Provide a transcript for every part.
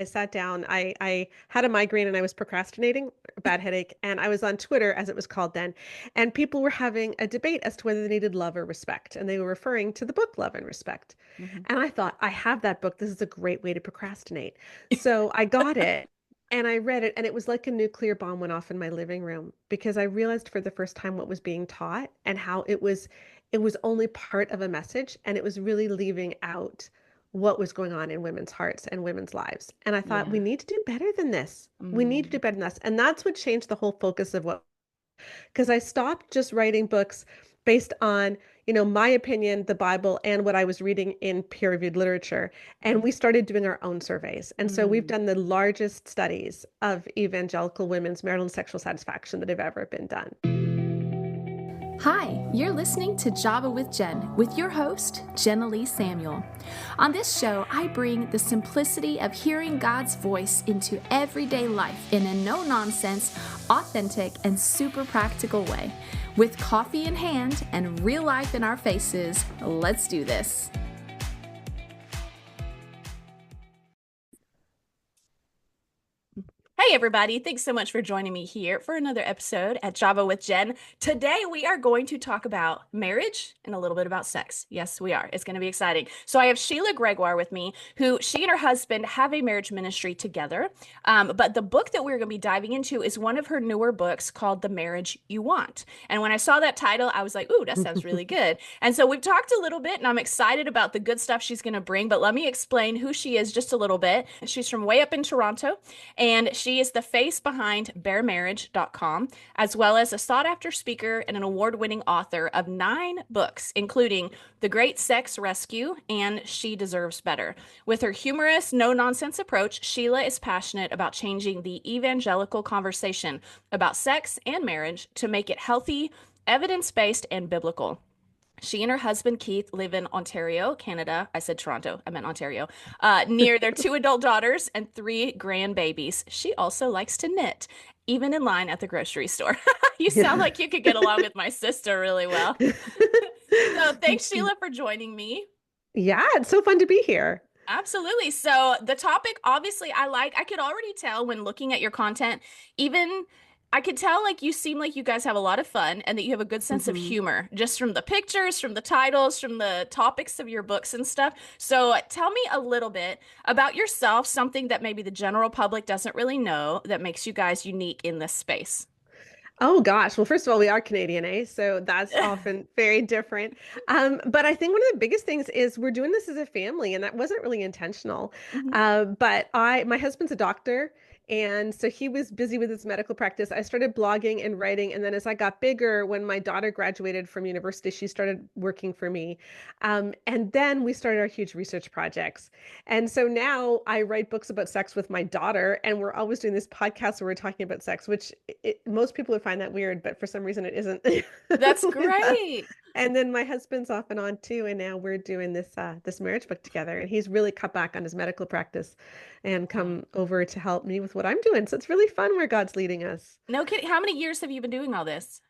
I sat down, I had a migraine and I was procrastinating, a bad headache, and I was on Twitter, as it was called then, and people were having a debate as to whether they needed love or respect, and they were referring to the book Love and Respect. Mhm. And I thought, I have that book. This is a great way to procrastinate. So I got it and I read it, and it was like a nuclear bomb went off in my living room because I realized for the first time what was being taught and how it was only part of a message, and it was really leaving out what was going on in women's hearts and women's lives. And I thought, we Yeah. need to do better than this. We need to do Mm. better than this. And that's what changed the whole focus of what, because I stopped just writing books based on, my opinion, the Bible, and what I was reading in peer-reviewed literature. And we started doing our own surveys. And so we've Mm. done the largest studies of evangelical women's marital and sexual satisfaction that have ever been done. Hi, you're listening to Java with Jen with your host, Jenna Lee Samuel. On this show, I bring the simplicity of hearing God's voice into everyday life in a no-nonsense, authentic, and super practical way. With coffee in hand and real life in our faces, let's do this. Hey everybody, thanks so much for joining me here for another episode at Java with Jen. Today we are going to talk about marriage and a little bit about sex. Yes, we are. It's going to be exciting. So I have Sheila Gregoire with me, who she and her husband have a marriage ministry together. But the book that we're going to be diving into is one of her newer books called The Marriage You Want. And when I saw that title, I was like, ooh, that sounds really good. And so we've talked a little bit, and I'm excited about the good stuff she's going to bring. But let me explain who she is just a little bit. She's from way up in Toronto, and she is the face behind bearmarriage.com, as well as a sought after speaker and an award winning author of 9 books, including The Great Sex Rescue and She Deserves Better. With her humorous, no nonsense approach, Sheila is passionate about changing the evangelical conversation about sex and marriage to make it healthy, evidence based, and biblical. She and her husband Keith live in Ontario, Canada. I said Toronto, I meant Ontario, near their 2 adult daughters and 3 grandbabies. She also likes to knit, even in line at the grocery store. You sound Yeah. like you could get along with my sister really well. So thanks, Sheila, for joining me. Yeah, it's so fun to be here. Absolutely. So the topic, obviously, I could already tell when looking at your content, even I could tell like you seem like you guys have a lot of fun and that you have a good sense of Hmm. humor just from the pictures, from the titles, from the topics of your books and stuff. So tell me a little bit about yourself, something that maybe the general public doesn't really know that makes you guys unique in this space. Oh gosh. Well, first of all, we are Canadian, eh? So that's often very different. But I think one of the biggest things is we're doing this as a family, and that wasn't really intentional. Mhm. But my husband's a doctor, and so he was busy with his medical practice. I started blogging and writing, and then as I got bigger, when my daughter graduated from university, she started working for me. And then we started our huge research projects. And so now I write books about sex with my daughter, and we're always doing this podcast where we're talking about sex, which most people would find that weird, but for some reason it isn't That's with us. great. And then my husband's off and on too, and now we're doing this marriage book together. And he's really cut back on his medical practice and Wow. come over to help me with what I'm doing. So it's really fun where God's leading us. No kidding. How many years have you been doing all this?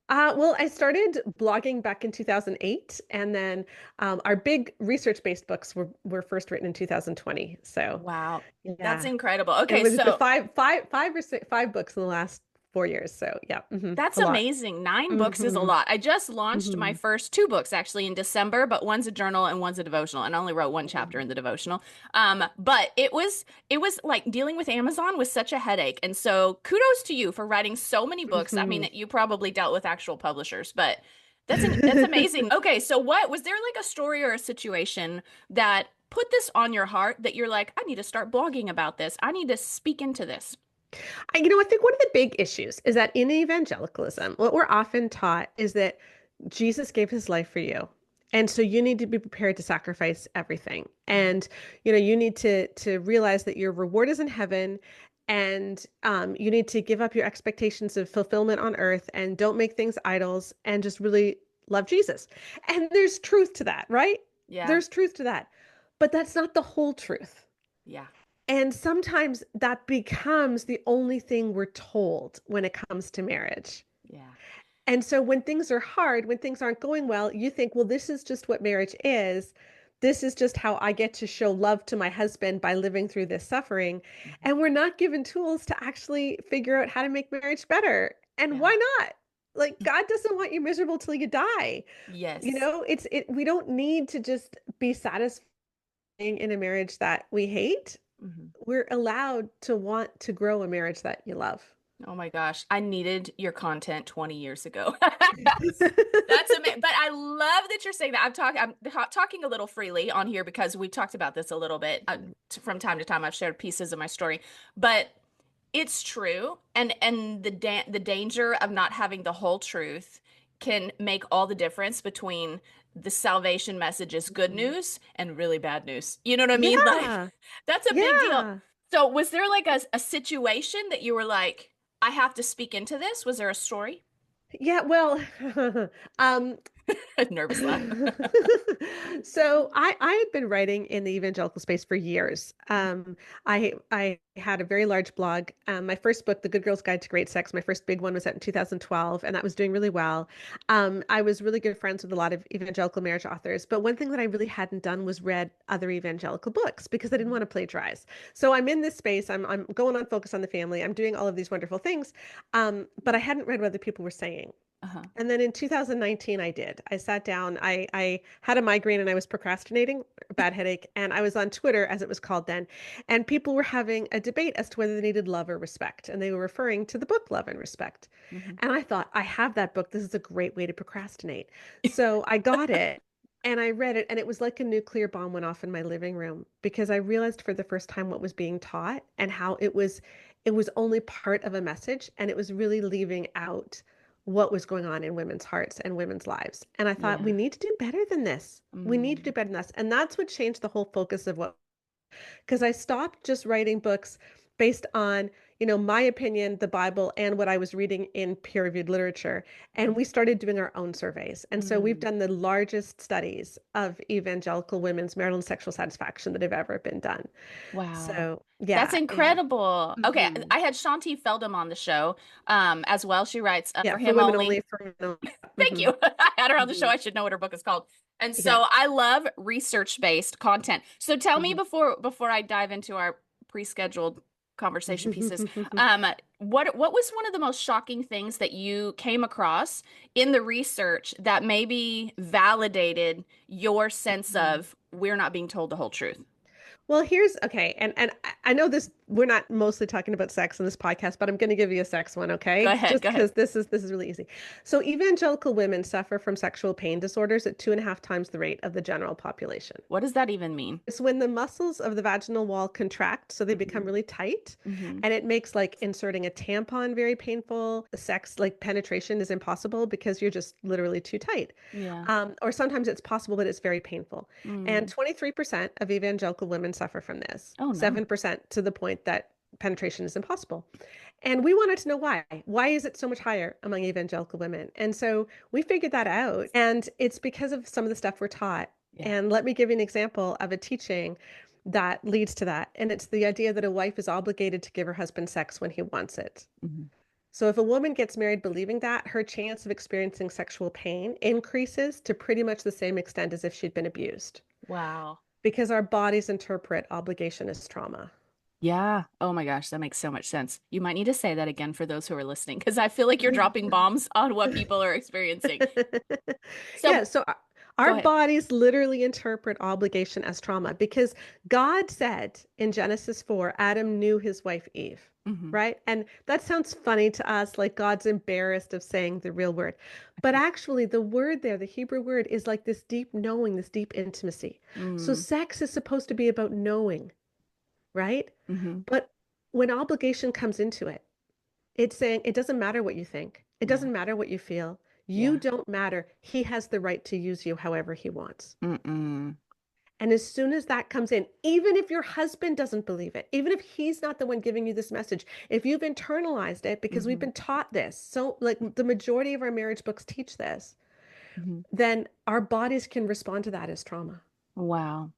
Well, I started blogging back in 2008, and then our big research-based books were first written in 2020. So Wow. That's yeah, incredible. it Okay, was the so five books in the last 4 years. So yeah, that's a lot. amazing. 9 books is a Hmm. lot. I just launched my Hmm. first 2 books actually in December, but one's a journal and one's a devotional. And I only wrote one chapter in the devotional. But it was like dealing with Amazon was such a headache. And so kudos to you for writing so many books. I Hmm. mean, you probably dealt with actual publishers, but that's amazing. Okay, so what was there like a story or a situation that put this on your heart that you're like, I need to start blogging about this. I need to speak into this. I think one of the big issues is that in evangelicalism, what we're often taught is that Jesus gave his life for you. And so you need to be prepared to sacrifice everything. Mhm. And you need to realize that your reward is in heaven, and you need to give up your expectations of fulfillment on earth and don't make things idols and just really love Jesus. And there's truth to that, right? Yeah. There's truth to that. But that's not the whole truth. Yeah. And sometimes that becomes the only thing we're told when it comes to marriage. Yeah. And so when things are hard, when things aren't going well, you think, well, this is just what marriage is. this is just how I get to show love to my husband by living through this suffering. Mhm. And we're not given tools to actually figure out how to make marriage better. And Yeah. why not? Like, God doesn't want you miserable till you die. Yes. We don't need to just be satisfying in a marriage that we hate. Mhm. We're allowed to want to grow a marriage that you love. Oh my gosh, I needed your content 20 years ago. That's amazing. But I love that you're saying that. Talking a little freely on here because we talked about this a little bit from time to time. I've shared pieces of my story, but it's true. And the danger of not having the whole truth can make all the difference between the salvation message is good Mhm. news and really bad news. You know what I mean? Like Yeah. that's a big deal. Yeah. So was there like a situation that you were like, I have to speak into this? Was there a story? Yeah, well, um, Nervous laugh. so I had been writing in the evangelical space for years. I had a very large blog. My first book, The Good Girl's Guide to Great Sex, my first big one was out in 2012, and that was doing really well. I was really good friends with a lot of evangelical marriage authors, but one thing that I really hadn't done was read other evangelical books because I didn't want to plagiarize. So I'm in this space. I'm going on Focus on the Family. I'm doing all of these wonderful things, but I hadn't read what other people were saying. Uh-huh. And then in 2019, I did. I sat down, I had a migraine and I was procrastinating, a bad headache, and I was on Twitter, as it was called then, and people were having a debate as to whether they needed love or respect. And they were referring to the book Love and Respect. Hmm. And I thought, I have that book. This is a great way to procrastinate. So I got it and I read it, and it was like a nuclear bomb went off in my living room because I realized for the first time what was being taught and how it was only part of a message, and it was really leaving out what was going on in women's hearts and women's lives. And I thought, we Yeah. need to do better than this. We need to do Mm. better than this. And that's what changed the whole focus of what, because I stopped just writing books based on, my opinion, the Bible, and what I was reading in peer-reviewed literature. And we started doing our own surveys. And so we've Mm. done the largest studies of evangelical women's marital and sexual satisfaction that have ever been done. Wow. So That's yeah, yeah. incredible. Okay, Mhm. I had Shanti Feldham on the show as well. She writes Yeah, for for him women only. only, for men only. Thank Mhm. you. I had her on the show. Mhm. I should know what her book is called. And Yeah. so I love research-based content. So tell me Mhm. before I dive into our pre-scheduled conversation pieces, what was one of the most shocking things that you came across in the research that maybe validated your sense Mhm. of we're not being told the whole truth? Well, here's okay, and I know this we're not mostly talking about sex in this podcast, but I'm going to give you a sex one, Go okay? ahead, Just go ahead. because this is really easy. So evangelical women suffer from sexual pain disorders at 2.5 times the rate of the general population. What does that even mean? It's when the muscles of the vaginal wall contract, so they become Hmm. really tight, Hmm. and it makes like inserting a tampon very painful. Sex, like penetration, is impossible because you're just literally too tight. Yeah. Or sometimes it's possible, but it's very painful. And Mm. 23% of evangelical women suffer from this, Oh no. 7% to the point that penetration is impossible. And we wanted to know why. Why is it so much higher among evangelical women? And so we figured that out. And it's because of some of the stuff we're taught. Yeah. And let me give you an example of a teaching that leads to that. And it's the idea that a wife is obligated to give her husband sex when he wants it. Hmm. So if a woman gets married believing that, her chance of experiencing sexual pain increases to pretty much the same extent as if she'd been abused, Wow. because our bodies interpret obligation as trauma. Yeah. Oh my gosh, that makes so much sense. You might need to say that again for those who are listening, because I feel like you're dropping bombs on what people are experiencing. Yeah, So so go our ahead. bodies literally interpret obligation as trauma because God said in Genesis 4, Adam knew his wife Eve, Hmm. right? And that sounds funny to us, like God's embarrassed of saying the real word. But actually, the word there, the Hebrew word, is like this deep knowing, this deep intimacy. So Mm. sex is supposed to be about knowing, right? Hmm. But when obligation comes into it, it's saying it doesn't matter what you think. It Yeah. doesn't matter what you feel. You Yeah. don't matter. He has the right to use you however he wants. Mm-mm. And as soon as that comes in, even if your husband doesn't believe it, even if he's not the one giving you this message, if you've internalized it because we've Hmm. been taught this, so like the majority of our marriage books teach this, Hmm. then our bodies can respond to that as trauma. Wow.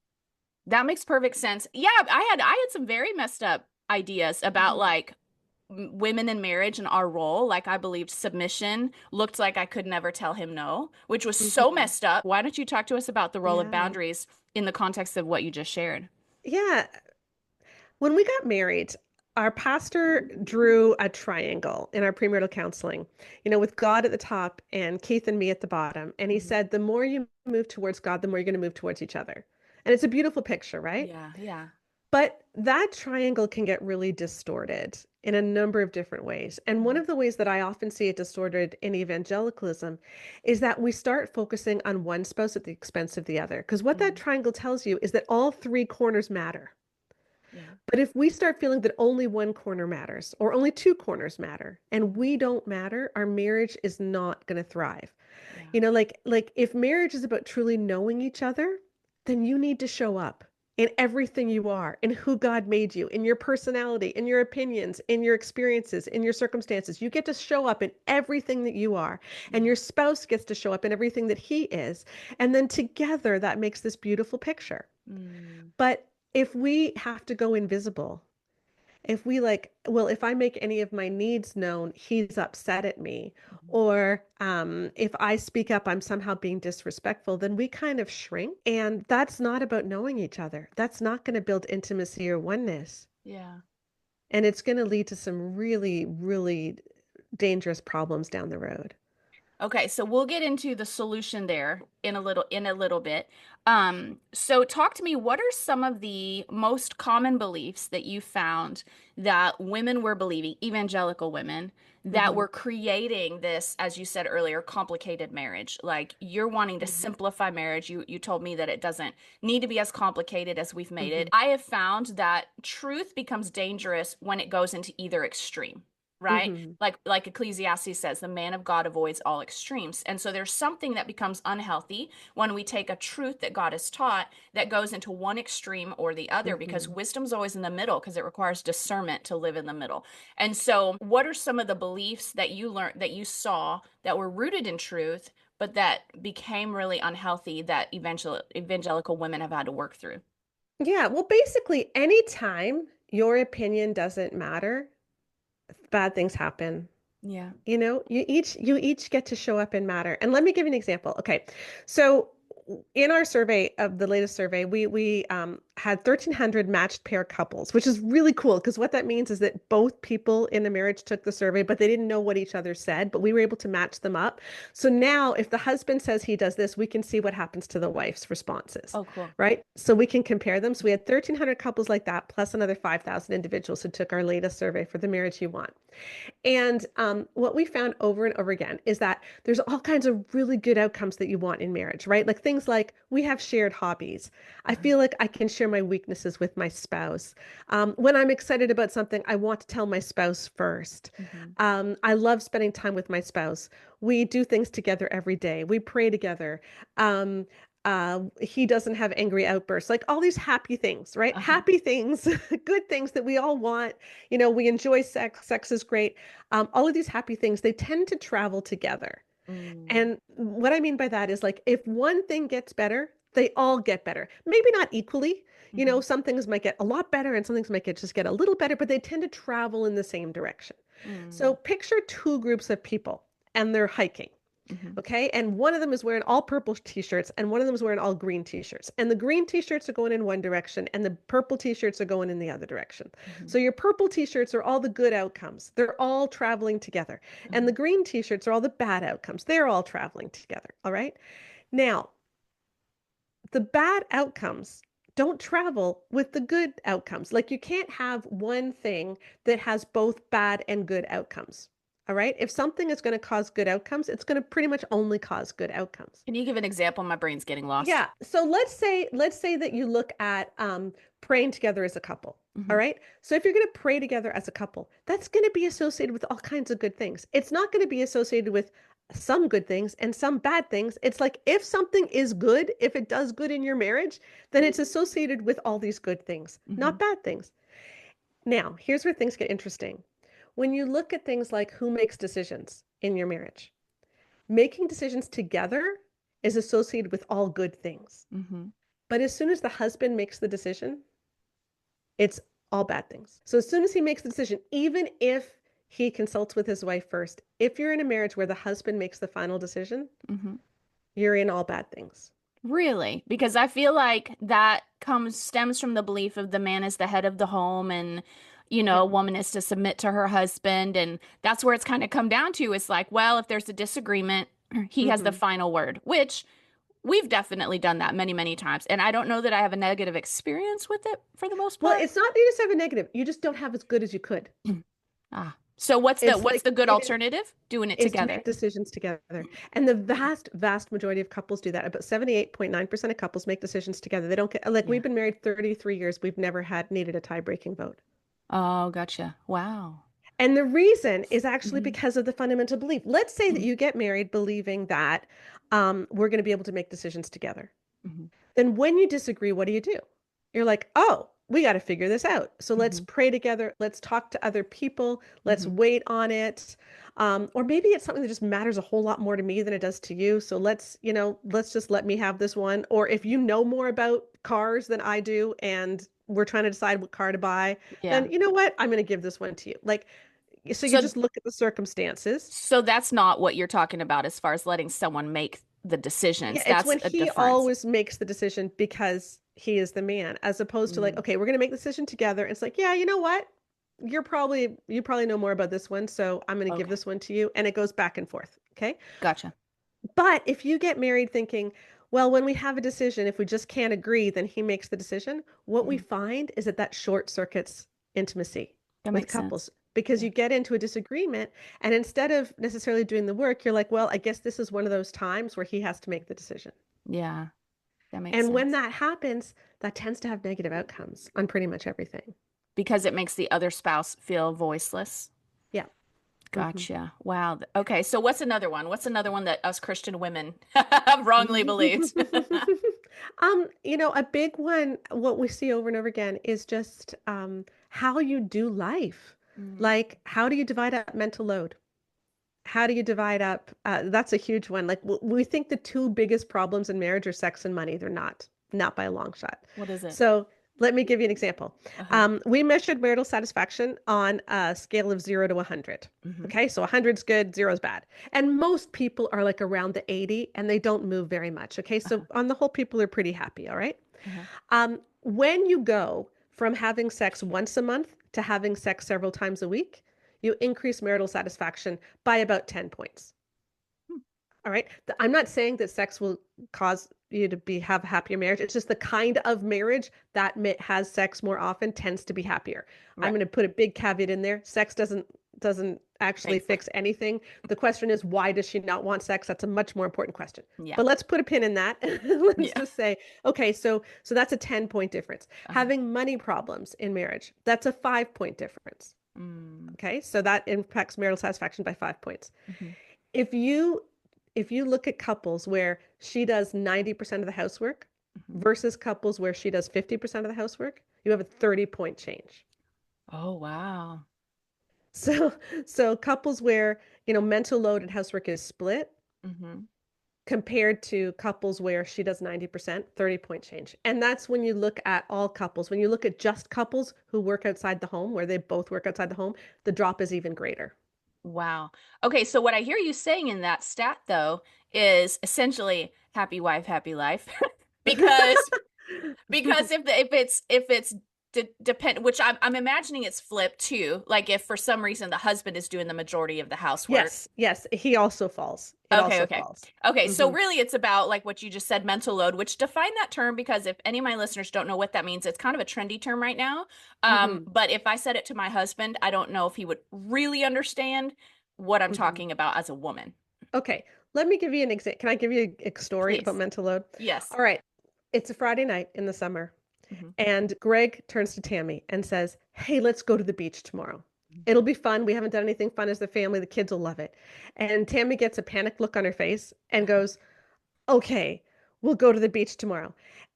That makes perfect sense. Yeah, I had some very messed up ideas about Mhm. like women in marriage and our role. Like I believed submission looked like I could never tell him no, which was so Hmm. messed up. Why don't you talk to us about the role of Yeah. boundaries in the context of what you just shared? Yeah. When we got married, our pastor drew a triangle in our premarital counseling, with God at the top and Keith and me at the bottom. And he Mhm. said, the more you move towards God, the more you're going to move towards each other. And it's a beautiful picture, right? Yeah, yeah. But that triangle can get really distorted in a number of different ways. And one Mhm. of the ways that I often see it distorted in evangelicalism is that we start focusing on one spouse at the expense of the other. Because what that Mhm. triangle tells you is that all three corners matter. Yeah, But if we start feeling that only one corner matters or only two corners matter and we don't matter, our marriage is not going to thrive. yeah, Like if marriage is about truly knowing each other, then you need to show up in everything you are, in who God made you, in your personality, in your opinions, in your experiences, in your circumstances. You get to show up in everything that you are, and yeah. your spouse gets to show up in everything that he is. And then together that makes this beautiful picture. Mm. But if we have to go invisible, if we like, well, if I make any of my needs known, he's upset at me. Mhm. Or if I speak up, I'm somehow being disrespectful, then we kind of shrink. And that's not about knowing each other. That's not going to build intimacy or oneness. Yeah. And it's going to lead to some really, really dangerous problems down the road. Okay, so we'll get into the solution there in a little bit. So talk to me, what are some of the most common beliefs that you found that women were believing, evangelical women, that Hmm. were creating this, as you said earlier, complicated marriage? Like you're wanting to simplify marriage. You told me that it doesn't need to be as complicated as we've made it. Hmm. I have found that truth becomes dangerous when it goes into either extreme, right? Hmm. Like Ecclesiastes says, the man of God avoids all extremes. And so there's something that becomes unhealthy when we take a truth that God has taught that goes into one extreme or the other, because Hmm. wisdom's always in the middle because it requires discernment to live in the middle. And so what are some of the beliefs that you learned, that you saw, that were rooted in truth but that became really unhealthy, that evangelical women have had to work through? Yeah, well, basically, anytime your opinion doesn't matter, bad things happen. Yeah. You each get to show up and matter. And let me give you an example. Okay. So in our survey of the latest survey, we had 1,300 matched pair couples, which is really cool because what that means is that both people in the marriage took the survey, but they didn't know what each other said, but we were able to match them up. So now if the husband says he does this, we can see what happens to the wife's responses, Oh, cool. right? So we can compare them. So we had 1,300 couples like that, plus another 5,000 individuals who took our latest survey for the marriage you want. And what we found over and over again is that there's all kinds of really good outcomes that you want in marriage, right? Like things like we have shared hobbies. I Uh-huh. feel like I can share my weaknesses with my spouse. When I'm excited about something, I want to tell my spouse first. Hmm. I love spending time with my spouse. We do things together every day. We pray together. Um, he doesn't have angry outbursts, like all these happy things, right? Uh-huh. Happy things, good things that we all want. We enjoy sex. Sex is great. All of these happy things, they tend to travel together. Mm. And what I mean by that is like if one thing gets better, they all get better. Maybe not equally. Hmm. Some things might get a lot better and some things might just get a little better, but they tend to travel in the same direction. So Mm. picture two groups of people and they're hiking. Hmm. Okay. And one of them is wearing all purple t-shirts and one of them is wearing all green t-shirts. And the green t-shirts are going in one direction and the purple t-shirts are going in the other direction. Hmm. So your purple t-shirts are all the good outcomes. They're all traveling together. And the Uh-huh. green t-shirts are all the bad outcomes. They're all traveling together. All right. Now, the bad outcomes don't travel with the good outcomes. Like you can't have one thing that has both bad and good outcomes. All right. If something is going to cause good outcomes, it's going to pretty much only cause good outcomes. Can you give an example? My brain's getting lost. Yeah. So let's say that you look at praying together as a couple. All Hmm. right. So if you're going to pray together as a couple, that's going to be associated with all kinds of good things. It's not going to be associated with some good things and some bad things. It's like if something is good, if it does good in your marriage, then it's associated with all these good things, Hmm. not bad things. Now, here's where things get interesting. When you look at things like who makes decisions in your marriage, making decisions together is associated with all good things. Hmm. But as soon as the husband makes the decision, it's all bad things. So as soon as he makes the decision, even if he consults with his wife first. If you're in a marriage where the husband makes the final decision, Hmm. you're in all bad things. Really? Because I feel like that comes stems from the belief of the man is the head of the home and a Yep. woman is to submit to her husband and that's where it's kind of come down to. It's like, well, if there's a disagreement, he has the Hmm. final word, which we've definitely done that many, many times. And I don't know that I have a negative experience with it for the most Well, part. it's not that you just have a negative. You just don't have as good as you could. Ah. So what's the It's what's like the good it is alternative? Doing it is to together. make decisions together. And the vast, vast majority of couples do that. About 78.9% of couples make decisions together. They don't get like we've Yeah. been married 33 years. We've never had needed a tie-breaking vote. Oh, gotcha. Wow. And the reason is actually Hmm. because of the fundamental belief. Let's say that Hmm. you get married believing that we're going to be able to make decisions together. Hmm. Then when you disagree, what do? You're like, oh, we got to figure this out. So let's Hmm. pray together. Let's talk to other people. Let's Hmm. wait on it. Or maybe it's something that just matters a whole lot more to me than it does to you. So let's just let me have this one. Or if you know more about cars than I do and we're trying to decide what car to buy, Yeah. then you know what? I'm going to give this one to you. Like, so you So just look at the circumstances. so that's not what you're talking about as far as letting someone make the Yeah, decisions. it's That's when a he difference. always makes the decision because he is the man, as opposed to like, Mm, okay, we're gonna make the decision together. It's like, yeah, you know what? You probably know more about this one, so I'm gonna give okay. this one to you, and it goes back and forth. Okay. Gotcha. But if you get married thinking, well, when we have a decision, if we just can't agree, then he makes the decision, what we Mhm. find is that short circuits intimacy That with makes sense. couples because Yeah. you get into a disagreement, and instead of necessarily doing the work, you're like, well, I guess this is one of those times where he has to make the decision. Yeah. That makes And when sense. that happens, that tends to have negative outcomes on pretty much everything. Because it makes the other spouse feel voiceless. Yeah. hmm Gotcha. Wow. Okay. So what's another one? What's another one that us Christian women wrongly believed? A big one, what we see over and over again is just how you do life. Mm, Like, how do you divide up mental load? How do you divide up? That's a huge one. Like, we think the two biggest problems in marriage are sex and money. They're not by a long shot. what is it? So let me give you an example. Uh-huh. We measured marital satisfaction on a scale of 0 to 100. Hmm. Okay, so 100 is good, 0 is bad. And most people are like around the 80 and they don't move very much. Okay, so Uh-huh. on the whole, people are pretty happy. All right. Uh-huh. When you go from having sex once a month to having sex several times a week, you increase marital satisfaction by about 10 points. Hmm. All right. I'm not saying that sex will cause you to have a happier marriage. It's just the kind of marriage that has sex more often tends to be happier. I'm Right. going to put a big caveat in there. Sex doesn't actually Makes sense. fix anything. The question is, why does she not want sex? That's a much more important question. Yeah. But let's put a pin in that. Let's Yeah. just say, okay, so that's a 10-point difference. Uh-huh. Having money problems in marriage, that's a 5-point difference. Mm. Okay, so that impacts marital satisfaction by 5 points. Hmm. If you if you look at couples where she does 90% of the housework Hmm. versus couples where she does 50% of the housework, you have a 30-point change. Oh, wow. So so couples where, mental load and housework is split Hmm. compared to couples where she does 90%, 30-point change. And that's when you look at all couples. When you look at just couples who work outside the home, where they both work outside the home, the drop is even greater. Wow. Okay, so what I hear you saying in that stat though is essentially happy wife, happy life. Because if it's depend which I'm imagining it's flipped too. Like if for some reason the husband is doing the majority of the housework. Yes, yes, he also falls. It Okay, also okay. falls. Okay, so hmm really it's about like what you just said, mental load, which define that term because if any of my listeners don't know what that means, it's kind of a trendy term right now. hmm But if I said it to my husband, I don't know if he would really understand what I'm hmm talking about as a woman. Okay, let me give you an example. Can I give you a story about Please. mental load? Yes. All right, it's a Friday night in the summer, Hmm. and Greg turns to Tammy and says, "Hey, let's go to the beach tomorrow. It'll be fun. We haven't done anything fun as a family. The kids will love it." And Tammy gets a panicked look on her face and goes, "Okay, we'll go to the beach tomorrow."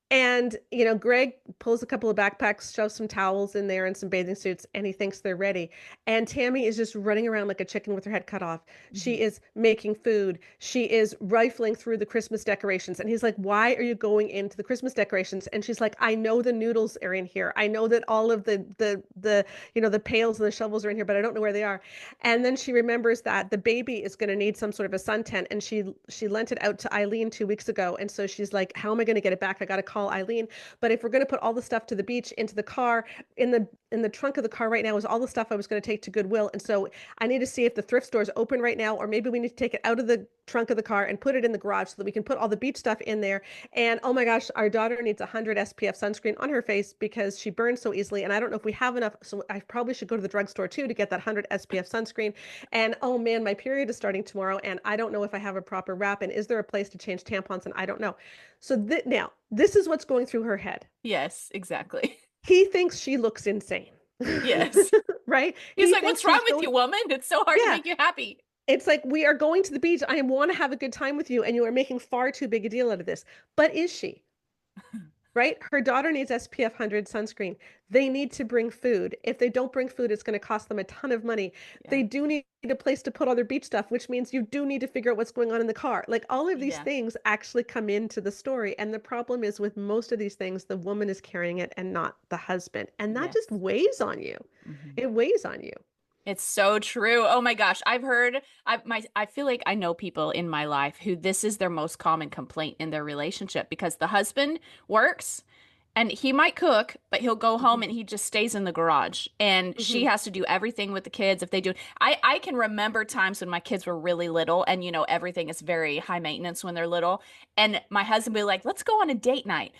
And, Greg pulls a couple of backpacks, shoves some towels in there and some bathing suits, and he thinks they're ready. And Tammy is just running around like a chicken with her head cut off. Mhm. She is making food. She is rifling through the Christmas decorations. And he's like, "Why are you going into the Christmas decorations?" And she's like, "I know the noodles are in here. I know that all of the pails and the shovels are in here, but I don't know where they are." And then she remembers that the baby is going to need some sort of a sun tent, and she lent it out to Eileen 2 weeks ago. And so she's like, "How am I going to get it back? I got to call Eileen." But if we're going to put all the stuff to the beach into the car, in the trunk of the car right now is all the stuff I was going to take to Goodwill. And so I need to see if the thrift store is open right now, or maybe we need to take it out of the trunk of the car and put it in the garage so that we can put all the beach stuff in there. And oh my gosh, our daughter needs 100 SPF sunscreen on her face because she burns so easily. And I don't know if we have enough. So I probably should go to the drugstore too to get that 100 SPF sunscreen. And oh man, my period is starting tomorrow. And I don't know if I have a proper wrap. And is there a place to change tampons? And I don't know. So now this is what's going through her head. Yes, exactly. He thinks she looks insane. Yes. Right? He's He like, thinks "What's wrong she's with you, going, woman? It's so hard to yeah. make you happy." It's like we are going to the beach. I want to have a good time with you, and you are making far too big a deal out of this. But is she? Right? Her daughter needs SPF 100 sunscreen. They need to bring food. If they don't bring food, it's going to cost them a ton of money. Yeah. They do need a place to put all their beach stuff, which means you do need to figure out what's going on in the car. Like all of these Yeah. things actually come into the story. And the problem is with most of these things, the woman is carrying it and not the husband. And that just Yes. weighs on you. Mhm. It weighs on you. It's so true. Oh my gosh. I feel like I know people in my life who this is their most common complaint in their relationship because the husband works and he might cook, but he'll go home Mhm. and he just stays in the garage and she Mhm. has to do everything with the kids. If they do, I can remember times when my kids were really little and everything is very high maintenance when they're little. And my husband would be like, "Let's go on a date night.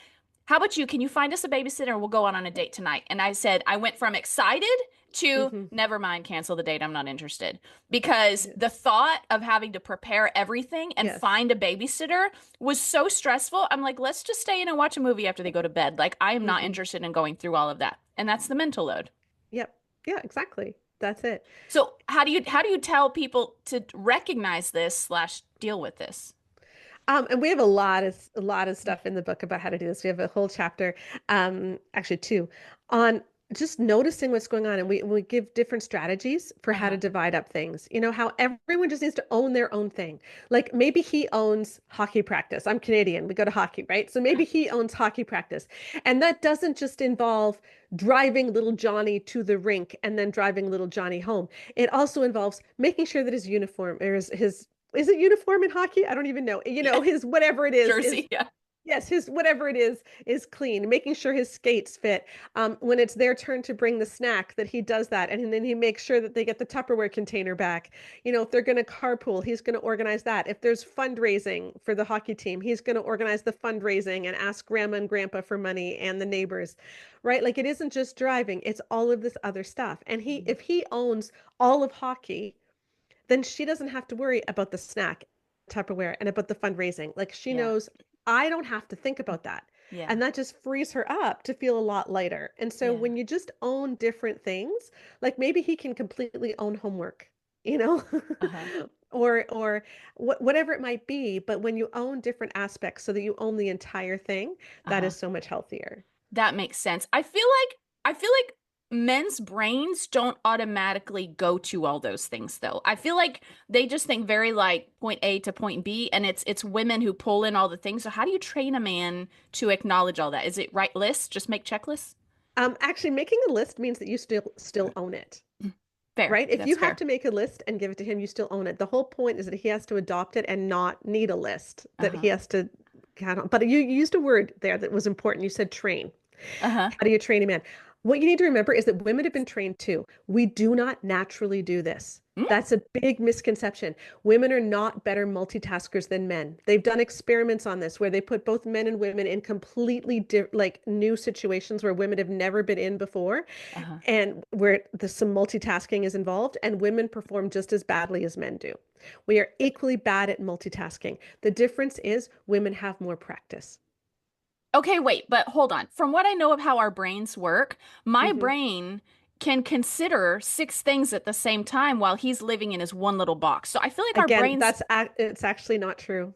How about you? Can you find us a babysitter? We'll go on a date tonight." And I said, I went from excited to Mhm. never mind, cancel the date. I'm not interested. Because Yeah. the thought of having to prepare everything and Yes. find a babysitter was so stressful. I'm like, let's just stay in and watch a movie after they go to bed. Like, I am not Mhm. interested in going through all of that. And that's the mental load. Yep. Yeah, exactly. That's it. So how do you tell people to recognize this slash deal with this? And we have a lot of stuff in the book about how to do this. We have a whole chapter, actually two, on just noticing what's going on, and we give different strategies for how to Uh-huh. divide up things. How everyone just needs to own their own thing. Like maybe he owns hockey practice. I'm Canadian. We go to hockey, right? So maybe he owns hockey practice, and that doesn't just involve driving little Johnny to the rink and then driving little Johnny home. It also involves making sure that his uniform or his is it uniform in hockey? I don't even know. Yeah. His whatever it is Jersey. Yeah. yes, his whatever it is clean, making sure his skates fit. When it's their turn to bring the snack, that he does that, and then he makes sure that they get the Tupperware container back. If they're going to carpool, he's going to organize that. If there's fundraising for the hockey team, he's going to organize the fundraising and ask grandma and grandpa for money and the neighbors, right? Like it isn't just driving, it's all of this other stuff. And Mhm. if he owns all of hockey, then she doesn't have to worry about the snack Tupperware and about the fundraising. Like she Yeah. knows I don't have to think about that. Yeah. And that just frees her up to feel a lot lighter. And so Yeah. when you just own different things, like maybe he can completely own homework, you know, Uh-huh. or whatever it might be. But when you own different aspects so that you own the entire thing, that Uh-huh. is so much healthier. That makes sense. I feel like men's brains don't automatically go to all those things though. I feel like they just think very like point A to point B and it's women who pull in all the things. So how do you train a man to acknowledge all that? Is it write lists? Just make checklists? Actually, making a list means that you still own it. Fair. Right? If you That's have fair. to make a list and give it to him, you still own it. The whole point is that he has to adopt it and not need a list, that Uh-huh. he has to count on. But you used a word there that was important. You said train. Uh-huh. How do you train a man? What you need to remember is that women have been trained too. We do not naturally do this. Mm, That's a big misconception. Women are not better multitaskers than men. They've done experiments on this where they put both men and women in completely like new situations where women have never been in before uh-huh. and where some multitasking is involved, and women perform just as badly as men do. We are equally bad at multitasking. The difference is women have more practice. Okay, wait, but hold on. From what I know of how our brains work, my Mhm. brain can consider six things at the same time while he's living in his one little box. So I feel like our Again, brains. it's actually not true.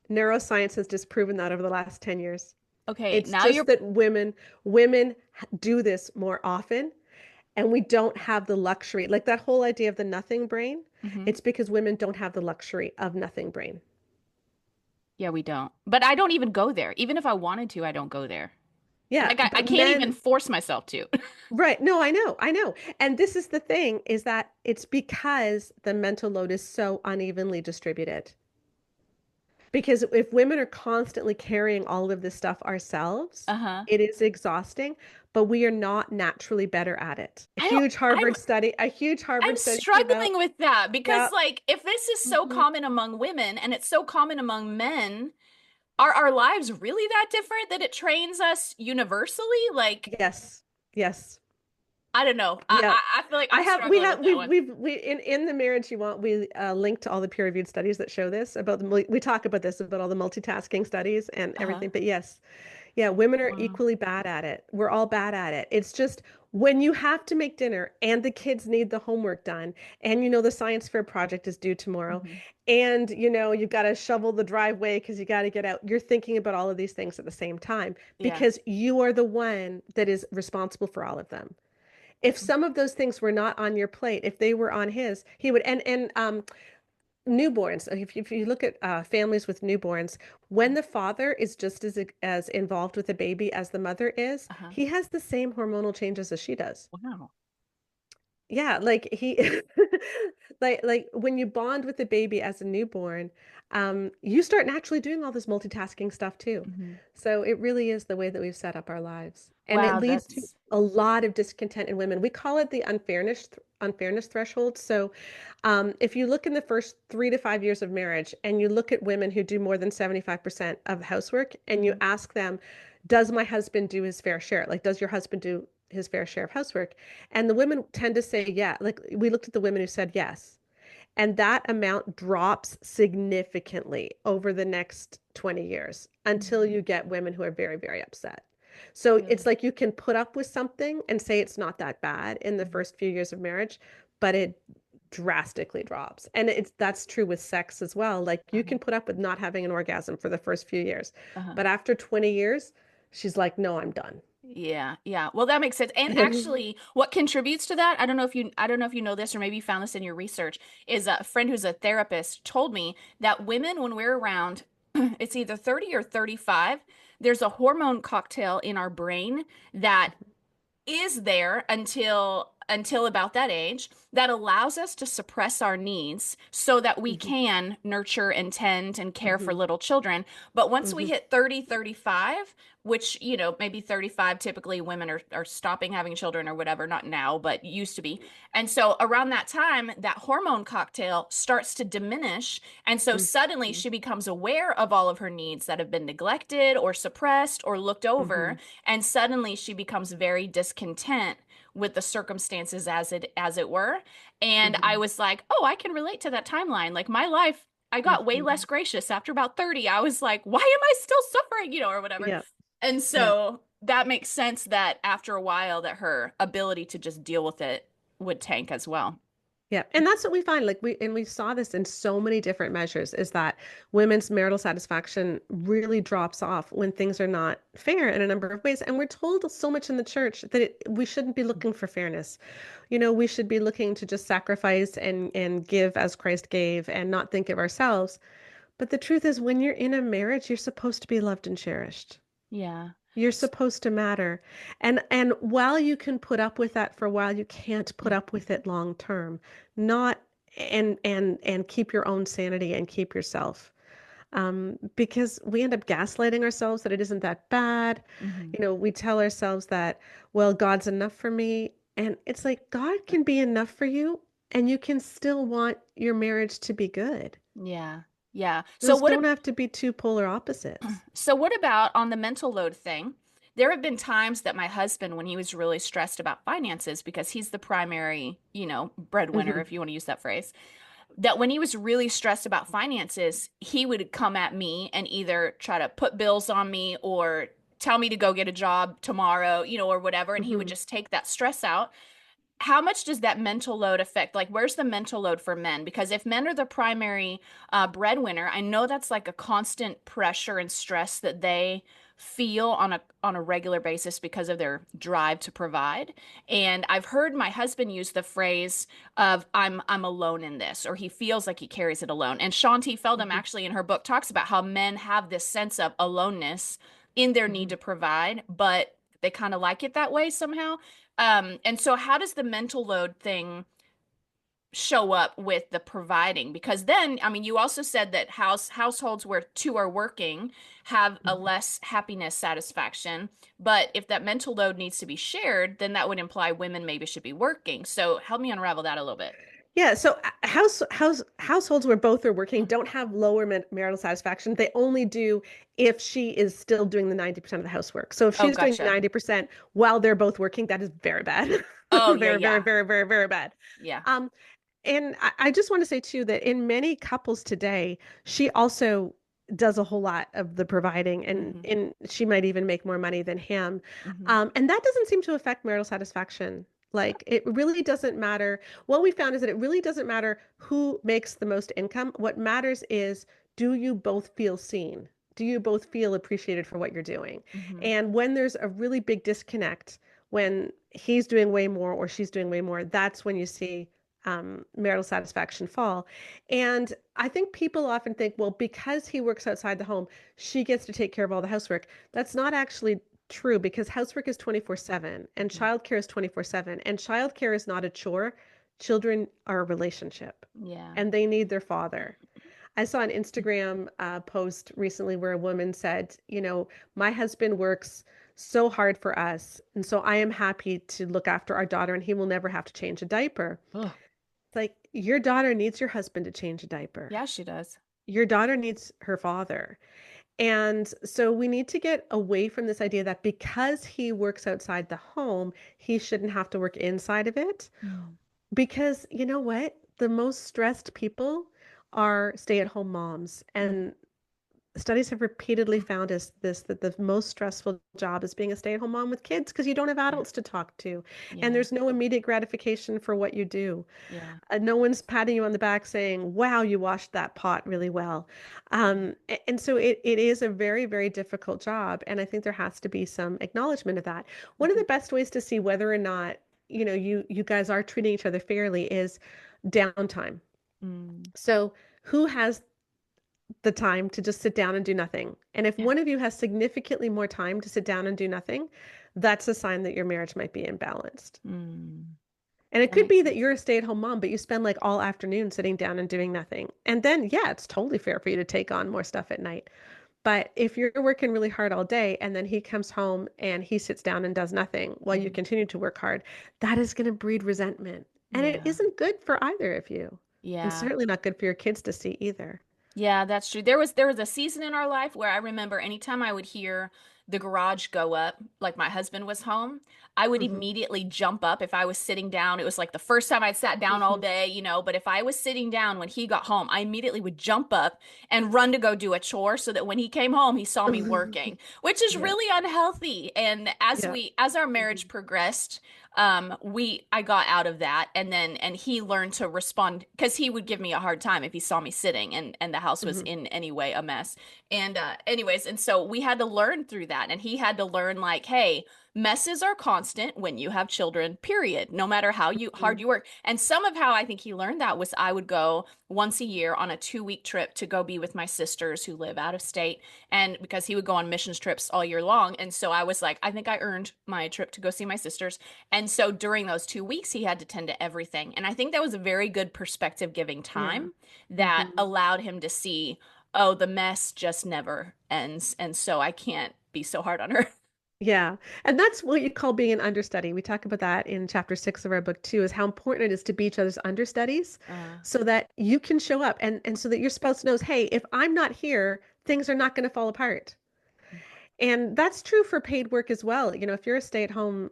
Neuroscience has disproven that over the last 10 years. Okay, It's now you're just that women do this more often, and we don't have the luxury. Like that whole idea of the nothing brain, Mhm. it's because women don't have the luxury of nothing brain. Yeah, we don't. But I don't even go there. Even if I wanted to, I don't go there. Yeah, Like I but can't even men, force myself to. right. No, I know, I know. And this is the thing is that it's because the mental load is so unevenly distributed. Because if women are constantly carrying all of this stuff ourselves, Uh-huh. it is exhausting, but we are not naturally better at it. I don't A huge I'm Harvard study came out. struggling with that because Yeah. like if this is so Hmm. common among women and it's so common among men, are our lives really that different that it trains us universally? Like, Yes. Yes. I don't know. Yeah. I feel like I I'm have, we struggling have, with that one. we, in the marriage you want, we link to all the peer-reviewed studies that show this about we talk about this, about all the multitasking studies and Uh-huh. everything. But yes, yeah, women are Wow. equally bad at it. We're all bad at it. It's just when you have to make dinner and the kids need the homework done, and the science fair project is due tomorrow, Hmm. and you've got to shovel the driveway because you got to get out. You're thinking about all of these things at the same time Yeah. because you are the one that is responsible for all of them. If some of those things were not on your plate, if they were on his, he would. And newborns, if you look at families with newborns, when the father is just as involved with the baby as the mother is, Uh-huh. he has the same hormonal changes as she does. Wow. Yeah, like he like when you bond with the baby as a newborn, you start naturally doing all this multitasking stuff too. Hmm. So it really is the way that we've set up our lives. And it Wow, leads to that's a lot of discontent in women. We call it the unfairness threshold. So if you look in the first 3 to 5 years of marriage and you look at women who do more than 75% of the housework and you mhm. ask them, does my husband do his fair share? Like, does your husband do his fair share of housework? And the women tend to say, yeah. Like, we looked at the women who said yes. And that amount drops significantly over the next 20 years until Mhm. you get women who are very, very upset. So it's Really. like you can put up with something and say it's not that bad in the Mhm. first few years of marriage, but it drastically drops. And that's true with sex as well. Like you Uh-huh. can put up with not having an orgasm for the first few years, Uh-huh. but after 20 years, she's like, no, I'm done. Yeah, yeah. Well, that makes sense. And actually, what contributes to that, I don't know if you know this or maybe you found this in your research, is a friend who's a therapist told me that women, when we're around, it's either 30 or 35, there's a hormone cocktail in our brain that is there until about that age that allows us to suppress our needs so that we Hmm. can nurture and tend and care for Hmm. little children. But once we Hmm. hit 30, 35, which, maybe 35, typically women are stopping having children or whatever, not now, but used to be. And so around that time, that hormone cocktail starts to diminish. And so suddenly Hmm. she becomes aware of all of her needs that have been neglected or suppressed or looked over. Hmm. And suddenly she becomes very discontent with the circumstances as it were. And I Hmm. was like, oh, I can relate to that timeline. Like my life, I got way Hmm. less gracious after about 30. I was like, why am I still suffering, or whatever. Yeah. And Yeah. so that makes sense that after a while that her ability to just deal with it would tank as well. Yeah. And that's what we find. Like we saw this in so many different measures is that women's marital satisfaction really drops off when things are not fair in a number of ways. And we're told so much in the church that we shouldn't be looking for fairness. We should be looking to just sacrifice and give as Christ gave and not think of ourselves. But the truth is, when you're in a marriage, you're supposed to be loved and cherished. Yeah. You're supposed to matter. And while you can put up with that for a while, you can't put up with it long term. Not and keep your own sanity and keep yourself. Because we end up gaslighting ourselves that it isn't that bad. Hmm. We tell ourselves that, well, God's enough for me. And it's like God can be enough for you, and you can still want your marriage to be good. Yeah. Yeah. Those don't have to be two polar opposites. So what about on the mental load thing? There have been times that my husband, when he was really stressed about finances, because he's the primary, breadwinner, Hmm. if you want to use that phrase, that when he was really stressed about finances, he would come at me and either try to put bills on me or tell me to go get a job tomorrow, or whatever. And he would Hmm. just take that stress out. How much does that mental load affect? Like, where's the mental load for men? Because if men are the primary breadwinner, I know that's like a constant pressure and stress that they feel on a regular basis because of their drive to provide. And I've heard my husband use the phrase of I'm alone in this, or he feels like he carries it alone. And Shanti Feldham Mhm. actually in her book talks about how men have this sense of aloneness in their need Mhm. to provide, but they kind of like it that way somehow. And so how does the mental load thing show up with the providing? Because then, I mean, you also said that households where two are working have a Mhm. less happiness satisfaction, but if that mental load needs to be shared, then that would imply women maybe should be working. So help me unravel that a little bit. Yeah, so households where both are working don't have lower marital satisfaction. They only do if she is still doing the 90% of the housework. So if Oh, she's doing gotcha. 90% while they're both working, that is very bad. Oh, yeah, Very, very, yeah. very, very, very bad. Yeah. Um, and I just want to say too that in many couples today, she also does a whole lot of the providing, Hmm. and she might even make more money than him. Hmm. And that doesn't seem to affect marital satisfaction. Like it really doesn't matter. What we found is that it really doesn't matter who makes the most income. What matters is, do you both feel seen? Do you both feel appreciated for what you're doing? Hmm. And when there's a really big disconnect, when he's doing way more or she's doing way more, that's when you see marital satisfaction fall. And I think people often think, well, because he works outside the home, she gets to take care of all the housework. That's not actually true because housework is 24/7 and Hmm. childcare is 24/7. And childcare is not a chore. Children are a relationship Yeah. and they need their father. I saw an Instagram post recently where a woman said, my husband works so hard for us. And so I am happy to look after our daughter and he will never have to change a diaper. Ugh. It's like your daughter needs your husband to change a diaper. Yeah, she does. Your daughter needs her father. And so we need to get away from this idea that because he works outside the home, he shouldn't have to work inside of it. Mm. Because you know what? The most stressed people are stay-at-home moms. Mm. And studies have repeatedly found us this that the most stressful job is being a stay-at-home mom with kids because you don't have Yeah. adults to talk to. And Yeah. there's no immediate gratification for what you do. Yeah. No one's patting you on the back saying, wow, you washed that pot really well. And so it is a very, very difficult job. And I think there has to be some acknowledgement of that. One of Mhm. the best ways to see whether or not, you guys are treating each other fairly is downtime. Mm. So who has the time to just sit down and do nothing? And if Yeah. one of you has significantly more time to sit down and do nothing, that's a sign that your marriage might be imbalanced. Mm. And it That could makes be that sense. you're a stay-at-home mom, but you spend like all afternoon sitting down and doing nothing. And then, yeah, it's totally fair for you to take on more stuff at night. But if you're working really hard all day and then he comes home and he sits down and does nothing while you Mhm. continue to work hard, that is going to breed resentment. And it Yeah. isn't good for either of you. And Yeah. certainly not good for your kids to see either. Yeah, that's true. There was a season in our life where I remember anytime I would hear the garage go up, like my husband was home, I would Hmm. immediately jump up if I was sitting down. It was like the first time I'd sat down all Hmm. day, but if I was sitting down when he got home, I immediately would jump up and run to go do a chore so that when he came home, he saw me working, which is Yeah. really unhealthy. And as Yeah. as our Hmm. marriage progressed, I got out of that, and he learned to respond because he would give me a hard time if he saw me sitting and the house was Hmm. in any way a mess. And anyways, and so we had to learn through that, and he had to learn like, hey, messes are constant when you have children, period, no matter how you hard Hmm. you work. And some of how I think he learned that was I would go once a year on a 2 week trip to go be with my sisters who live out of state, and because he would go on missions trips all year long. And so I was like, I think I earned my trip to go see my sisters. And so during those 2 weeks, he had to tend to everything. And I think that was a very good perspective giving Yeah. time that Hmm. allowed him to see, oh, the mess just never ends. And so I can't be so hard on her. Yeah. And that's what you call being an understudy. We talk about that in chapter 6 of our book too, is how important it is to be each other's understudies so that you can show up and so that your spouse knows, hey, if I'm not here, things are not going to fall apart. And that's true for paid work as well. If you're a stay-at-home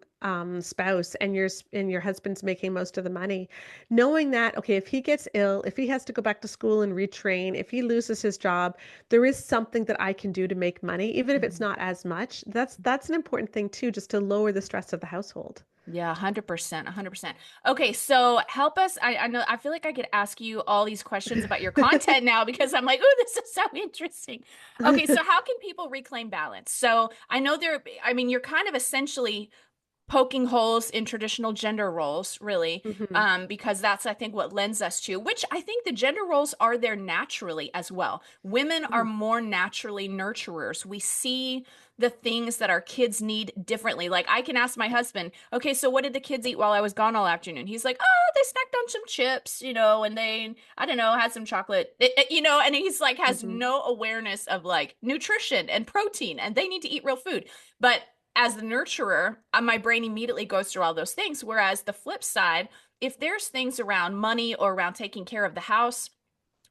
spouse and your husband's making most of the money, knowing that, okay, if he gets ill, if he has to go back to school and retrain, if he loses his job, there is something that I can do to make money, even if it's Mhm. not as much. That's an important thing too, just to lower the stress of the household. Yeah, 100%, 100%. Okay, so help us. I know I feel like I could ask you all these questions about your content now because I'm like, oh, this is so interesting. Okay, so how can people reclaim balance? So I know I mean, you're kind of essentially poking holes in traditional gender roles, really, Hmm. because that's, I think, what lends us to, which I think the gender roles are there naturally as well. Women are more naturally nurturers. We see the things that our kids need differently. Like I can ask my husband, okay, so what did the kids eat while I was gone all afternoon? He's like, oh, they snacked on some chips, and they, I don't know, had some chocolate, and he's like, has Hmm. no awareness of like nutrition and protein, and they need to eat real food. But as the nurturer, my brain immediately goes through all those things. Whereas the flip side, if there's things around money or around taking care of the house,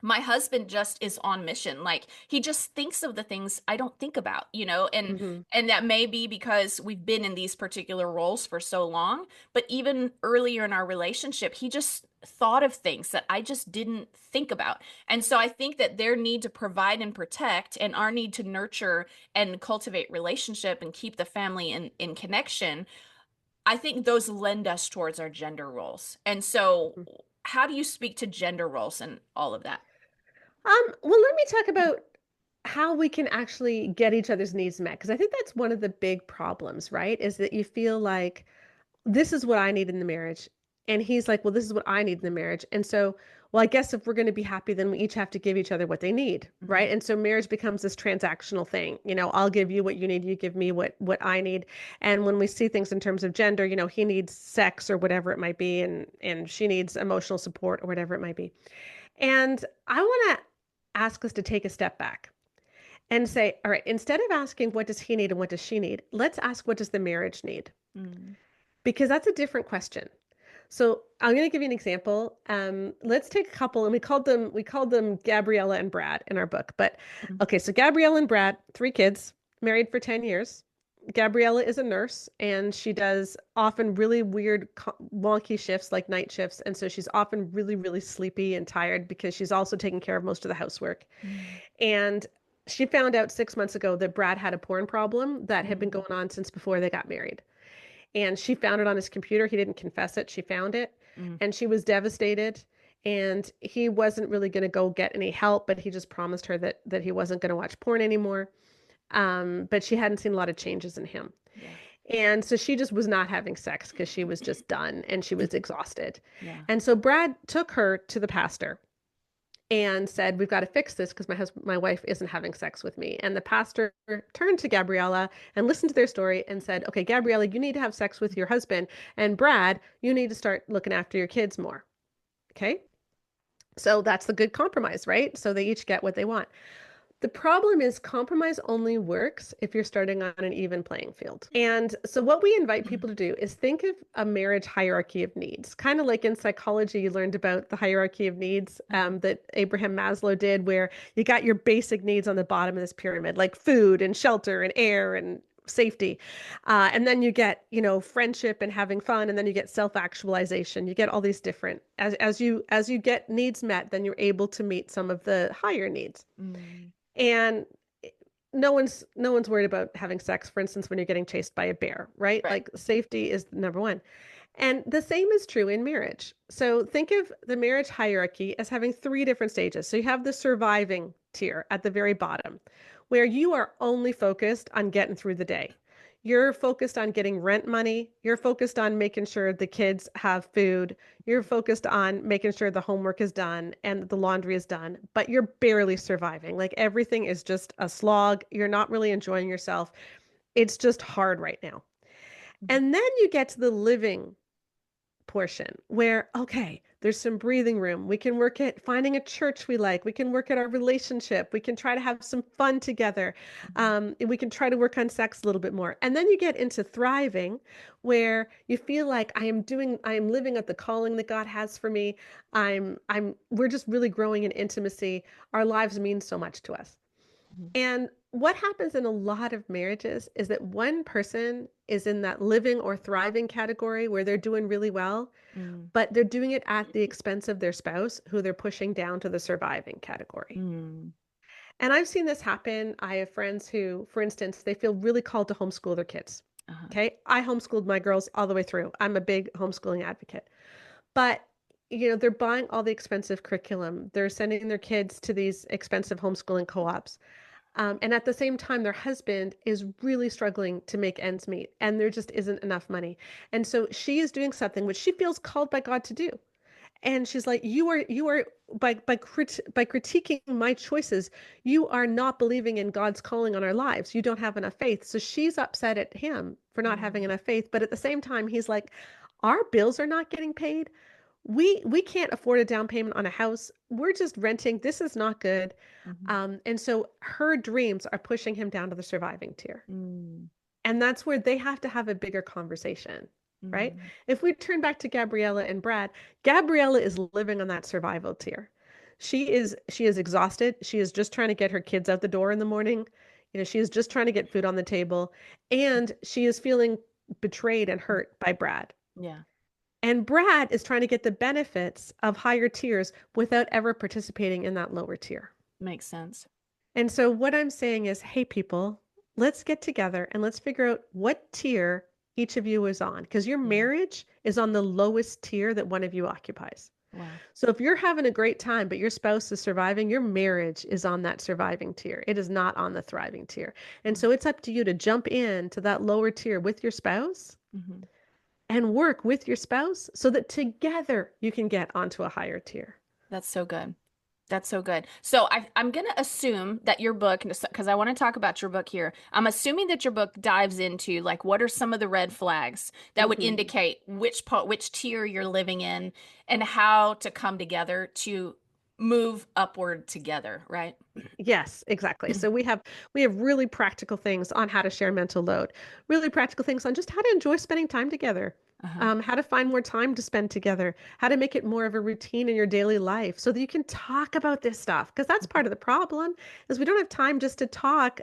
my husband just is on mission. Like he just thinks of the things I don't think about, and Hmm. that may be because we've been in these particular roles for so long, but even earlier in our relationship, he just thought of things that I just didn't think about. And so I think that their need to provide and protect and our need to nurture and cultivate relationship and keep the family in connection, I think those lend us towards our gender roles. And so how do you speak to gender roles and all of that? Well, let me talk about how we can actually get each other's needs met, because I think that's one of the big problems, right? Is that you feel like this is what I need in the marriage. And he's like, well, this is what I need in the marriage. And so, well, I guess if we're going to be happy, then we each have to give each other what they need, Mhm. right? And so marriage becomes this transactional thing. I'll give you what you need, you give me what I need. And when we see things in terms of gender, he needs sex or whatever it might be, and she needs emotional support or whatever it might be. And I want to ask us to take a step back and say, all right, instead of asking what does he need and what does she need, let's ask what does the marriage need? Mm. Because that's a different question. So I'm going to give you an example. Let's take a couple, and we called them Gabriella and Brad in our book. But Mm. okay, so Gabriella and Brad, 3 kids, married for 10 years. Gabriella is a nurse, and she does often really weird, wonky shifts like night shifts. And so she's often really, really sleepy and tired because she's also taking care of most of the housework. Mm. And she found out 6 months ago that Brad had a porn problem that had been Mm. going on since before they got married. And she found it on his computer. He didn't confess it. She found it. Mm. And she was devastated. And he wasn't really going to go get any help, but he just promised her that he wasn't going to watch porn anymore. But she hadn't seen a lot of changes in him. Yeah. And so she just was not having sex because she was just done and she was exhausted. Yeah. And so Brad took her to the pastor and said, "We've got to fix this because my wife isn't having sex with me." And the pastor turned to Gabriella and listened to their story and said, "Okay, Gabriella, you need to have sex with your husband, and Brad, you need to start looking after your kids more." Okay, so that's the good compromise, right? So they each get what they want. The problem is compromise only works if you're starting on an even playing field. And so what we invite people to do is think of a marriage hierarchy of needs, kind of like in psychology, you learned about the hierarchy of needs Mhm. that Abraham Maslow did, where you got your basic needs on the bottom of this pyramid, like food and shelter and air and safety. And then you get, friendship and having fun, and then you get self-actualization. You get all these different, as you get needs met, then you're able to meet some of the higher needs. Mm. And no one's worried about having sex, for instance, when you're getting chased by a bear, right? Right. Like safety is number one. And the same is true in marriage. So think of the marriage hierarchy as having 3 different stages. So you have the surviving tier at the very bottom, where you are only focused on getting through the day. You're focused on getting rent money. You're focused on making sure the kids have food. You're focused on making sure the homework is done and the laundry is done, but you're barely surviving. Like everything is just a slog. You're not really enjoying yourself. It's just hard right now. Mhm. And then you get to the living portion where, okay, there's some breathing room. We can work at finding a church we like. We can work at our relationship. We can try to have some fun together. Mhm. We can try to work on sex a little bit more. And then you get into thriving, where you feel like I am living at the calling that God has for me. We're just really growing in intimacy. Our lives mean so much to us. Mhm. And what happens in a lot of marriages is that one person is in that living or thriving category where they're doing really well, Mm. but they're doing it at the expense of their spouse, who they're pushing down to the surviving category. Mm. And I've seen this happen. I have friends who, for instance, they feel really called to homeschool their kids. Uh-huh. Okay. I homeschooled my girls all the way through. I'm a big homeschooling advocate. But, they're buying all the expensive curriculum. They're sending their kids to these expensive homeschooling co-ops. And at the same time, their husband is really struggling to make ends meet, and there just isn't enough money. And so she is doing something which she feels called by God to do. And she's like, you are by critiquing my choices, you are not believing in God's calling on our lives. You don't have enough faith. So she's upset at him for not having Mm-hmm. enough faith. But at the same time, he's like, our bills are not getting paid. We can't afford a down payment on a house. We're just renting. This is not good. And so her dreams are pushing him down to the surviving tier. Mm-hmm. And that's where they have to have a bigger conversation, right? Mm-hmm. If we turn back to Gabriella and Brad, Gabriella is living on that survival tier. She is exhausted. She is just trying to get her kids out the door in the morning. She is just trying to get food on the table, and she is feeling betrayed and hurt by Brad. Yeah, And Brad is trying to get the benefits of higher tiers without ever participating in that lower tier. makes sense. And so what I'm saying is, hey, people, let's get together and let's figure out what tier each of you is on, because your Yeah. marriage is on the lowest tier that one of you occupies. Wow. So if you're having a great time, but your spouse is surviving, your marriage is on that surviving tier. It is not on the thriving tier. And Wow. so it's up to you to jump in to that lower tier with your spouse Mm-hmm. and work with your spouse so that together you can get onto a higher tier. That's so good. That's so good. So I'm going to assume that your book, because I want to talk about your book here, I'm assuming that your book dives into like what are some of the red flags that would Mhm. indicate which tier you're living in and how to come together to move upward together, right? Yes, exactly. So we have really practical things on how to share mental load, really practical things on just how to enjoy spending time together, Uh-huh. how to find more time to spend together, how to make it more of a routine in your daily life so that you can talk about this stuff. Because that's part of the problem is we don't have time just to talk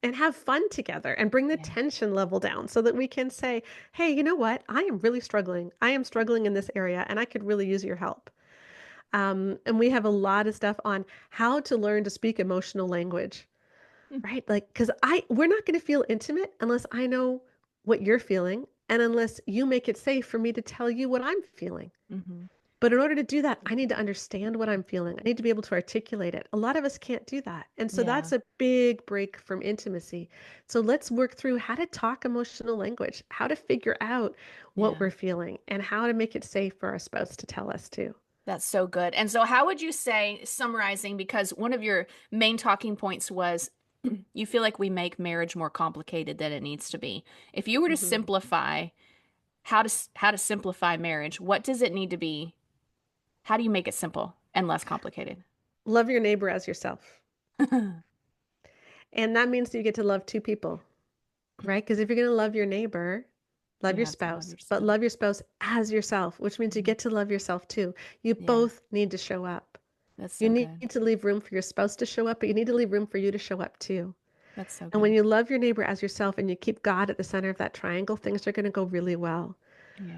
and have fun together and bring the Yeah. tension level down so that we can say, hey, you know what? I am really struggling. I am struggling in this area and I could really use your help. And we have a lot of stuff on how to learn to speak emotional language, right? Like, because we're not going to feel intimate unless I know what you're feeling and unless you make it safe for me to tell you what I'm feeling. Mm-hmm. But in order to do that, I need to understand what I'm feeling. I need to be able to articulate it. A lot of us can't do that. And so Yeah. that's a big break from intimacy. So let's work through how to talk emotional language, how to figure out what Yeah. we're feeling, and how to make it safe for our spouse to tell us too. That's so good. And so, how would you say, summarizing, because one of your main talking points was you feel like we make marriage more complicated than it needs to be. If you were to Mhm. simplify how to simplify marriage, what does it need to be? How do you make it simple and less complicated? Love your neighbor as yourself. You And that means that you get to love two people, right? Because if you're going to love your neighbor, love your have to love spouse, but yourself. love your spouse as yourself, which means you Mhm. get to love yourself too. You Yeah, both need to show up. that's You so need good. to leave room for your spouse to show up, but you need to leave room for you to show up too. That's so And when good. you love your neighbor as yourself and you keep God at the center of that triangle, things are going to go really well. Yeah.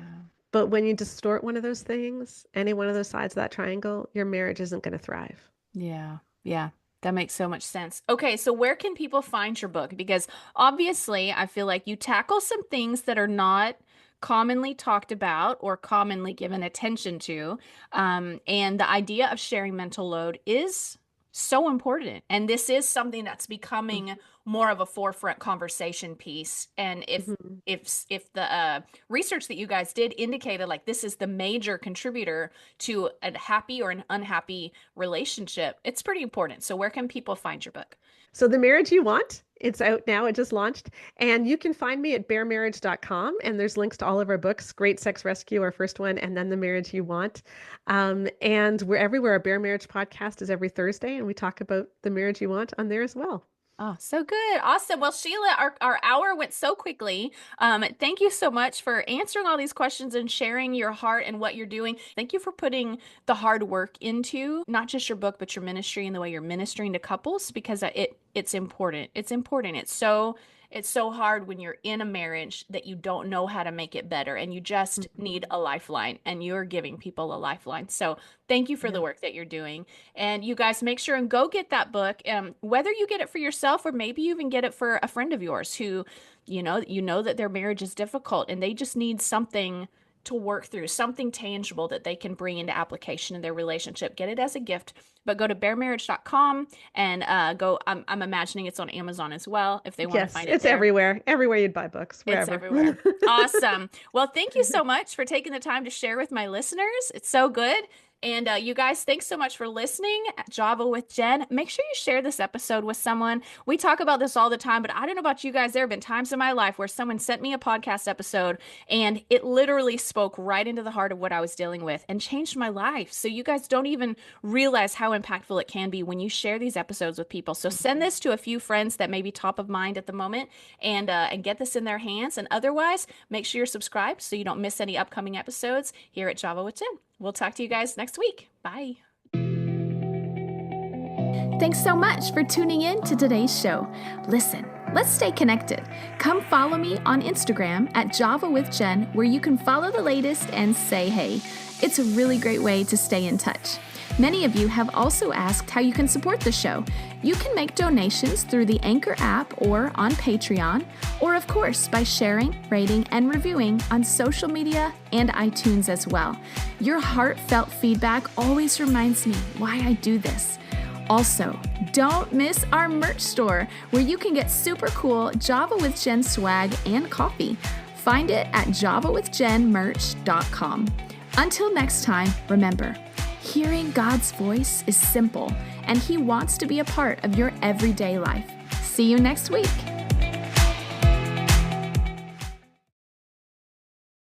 But when you distort one of those things, any one of those sides of that triangle, your marriage isn't going to thrive. Yeah. Yeah. That makes so much sense. Okay, so where can people find your book? Because obviously, I feel like you tackle some things that are not commonly talked about or commonly given attention to. And the idea of sharing mental load is so important. And this is something that's becoming more of a forefront conversation piece. And Mhm. if the research that you guys did indicated like this is the major contributor to a happy or an unhappy relationship, it's pretty important. So where can people find your book? So the marriage you want, it's out now. It just launched. And you can find me at baremarriage.com. And there's links to all of our books, Great Sex Rescue, our first one, and then The Marriage You Want. And we're everywhere. Our Bare Marriage podcast is every Thursday, and we talk about the marriage you want on there as well. Oh, so good. Awesome. Well, Sheila, our hour went so quickly. Thank you so much for answering all these questions and sharing your heart and what you're doing. Thank you for putting the hard work into not just your book, but your ministry and the way you're ministering to couples because it's important. It's important. It's so It's so hard when you're in a marriage that you don't know how to make it better and you just need Mhm. a lifeline, and you're giving people a lifeline. So thank you for the Yeah. work that you're doing. And you guys make sure and go get that book. Whether you get it for yourself or maybe you even get it for a friend of yours who, you know that their marriage is difficult and they just need something to work through, something tangible that they can bring into application in their relationship. Get it as a gift, but go to baremarriage.com and I'm imagining it's on Amazon as well if they want to Yes, find it it's there. everywhere. Everywhere you'd buy books, It's wherever. everywhere. Awesome. Well, thank you so much for taking the time to share with my listeners. It's so good. And you guys, thanks so much for listening at Java with Jen. Make sure you share this episode with someone. We talk about this all the time, but I don't know about you guys. There have been times in my life where someone sent me a podcast episode and it literally spoke right into the heart of what I was dealing with and changed my life. So you guys don't even realize how impactful it can be when you share these episodes with people. So send this to a few friends that may be top of mind at the moment and get this in their hands. And otherwise, make sure you're subscribed so you don't miss any upcoming episodes here at Java with Jen. We'll talk to you guys next week. Bye. Thanks so much for tuning in to today's show. Listen, let's stay connected. Come follow me on Instagram at Java with Jen, where you can follow the latest and say hey. It's a really great way to stay in touch. Many of you have also asked how you can support the show. You can make donations through the Anchor app or on Patreon, or of course by sharing, rating, and reviewing on social media and iTunes as well. Your heartfelt feedback always reminds me why I do this. Also, don't miss our merch store where you can get super cool Java with Jen swag and coffee. Find it at javawithjenmerch.com. Until next time, remember, hearing God's voice is simple, and He wants to be a part of your everyday life. See you next week.